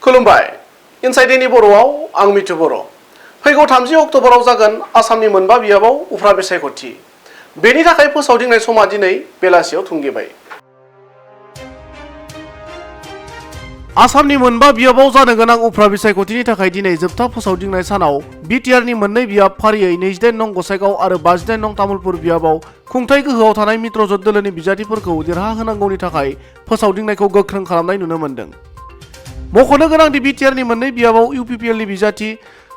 खुलुमबाय inside any बर'आव आं मिथु बर'। फैगौ 30 अक्ट'बराव जागोन आसामनि मोनबा बियाबाव उफ्रा बिसायख'थि। बेनि थाखाय फोसावदिंनाय समा दिनै बेलासियाव थुंगेबाय। आसामनि मोनबा बियाबाव जानो गोनां उफ्रा बिसायख'थिनि थाखाय दिनै जोबथा फोसावदिंनाय सानाव बिटिआरनि मोननै बियाब फारियै 28 नं गसाइगाव आरो 59 नं तामुलपुर बियाबाव खुंथाय गोहोआव थानाय मित्रजोत दोलोनि बिजाथिफोरखौ देरहाहोनांगौनि थाखाय फोसावदिंनायखौ गोख्रों खालामनाय नुनो मोन्दों। मख'नो गोनांदि बिटिआरनि मोननै बियाबाव इउपिपिएलनि बिजाथि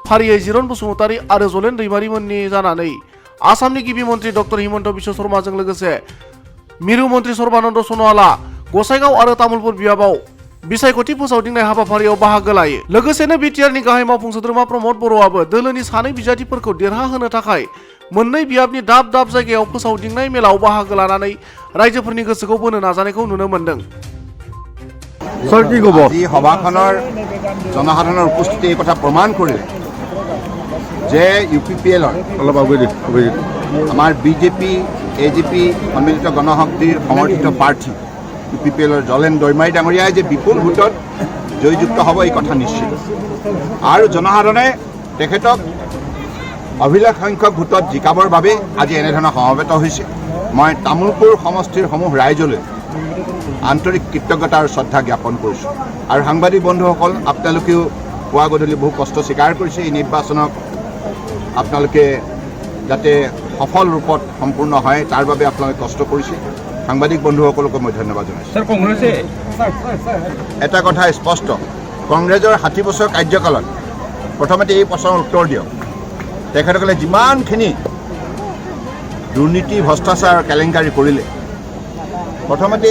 फारियै जिरन बसुमतारी आरो जलेन दैमारिमोननि जानानै आसामनि गिबि मन्त्रि डक्टर हिमन्त बिश्व शर्माजों लोगोसे मिरु मन्त्रि सर्बानन्द सन'वालआ गसाइगाव आरो तामुलपुर बियाबाव बिसायख'थि फोसावदिंनाय हाबाफारियाव बाहागो लायो। लोगोसेनो बिटिआरनि गाहाय मावफुं सोद्रोमा प्रमद बर'आबो दोलोनि सानै बिजाथिफोरखौ देरहाहोनो थाखाय मोननै बियाबनि दाब दाब जायगायाव फोसावदिंनाय मेलाव बाहागो लानानै रायजोफोरनि गोसोखौ बोनो नाजानायखौ नुनो मोन्दों। আজি সভাখনৰ জনসাধাৰণৰ উপস্থিতি এই কথা প্ৰমাণ কৰিলে যে ইউপিপিএলৰ আমাৰ বিজেপি এজিপি সন্মিলিত গণশক্তিৰ সমৰ্থিত প্ৰাৰ্থী ইউপিপিএলৰ জলেন দৈমাৰী ডাঙৰীয়াই যে বিপুল ভোটত জয়যুক্ত হ'ব এই কথা নিশ্চিত আৰু জনসাধাৰণে তেখেতক অভিলেখ সংখ্যক ভোটত জিকাবৰ বাবে আজি এনেধৰণৰ সমবেত হৈছে। মই তামুলপুৰ সমষ্টিৰ সমূহ ৰাইজলৈ আন্তৰিক কৃতজ্ঞতা আৰু শ্ৰদ্ধা জ্ঞাপন কৰিছোঁ আৰু সাংবাদিক বন্ধুসকল আপোনালোকেও পুৱা গধূলি বহু কষ্ট স্বীকাৰ কৰিছে। এই নিৰ্বাচনক আপোনালোকে যাতে সফল ৰূপত সম্পূৰ্ণ হয় তাৰ বাবে আপোনালোকে কষ্ট কৰিছে। সাংবাদিক বন্ধুসকলকো মই ধন্যবাদ জনাইছোঁ। এটা কথা স্পষ্ট, কংগ্ৰেছৰ 60 বছৰ কাৰ্যকালত প্ৰথমতে এই প্ৰশ্নৰ উত্তৰ দিয়ক, তেখেতসকলে যিমানখিনি দুৰ্নীতি ভ্ৰষ্টাচাৰ কেলেংকাৰী কৰিলে প্ৰথমতে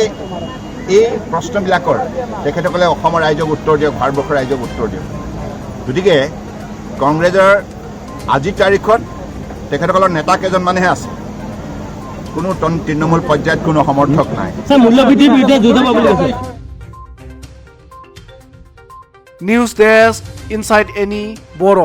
এই প্ৰশ্নবিলাকৰ তেখেতসকলে অসমৰ ৰাইজক উত্তৰ দিয়ক, ভাৰতবৰ্ষৰ ৰাইজক উত্তৰ দিয়ক। গতিকে কংগ্ৰেছৰ আজিৰ তাৰিখত তেখেতসকলৰ নেতা কেইজনমানহে আছে, কোনো তৃণমূল পৰ্যায়ত কোনো সমৰ্থক নাই। নিউজ ডেস্ক ইনসাইড এনি বড়।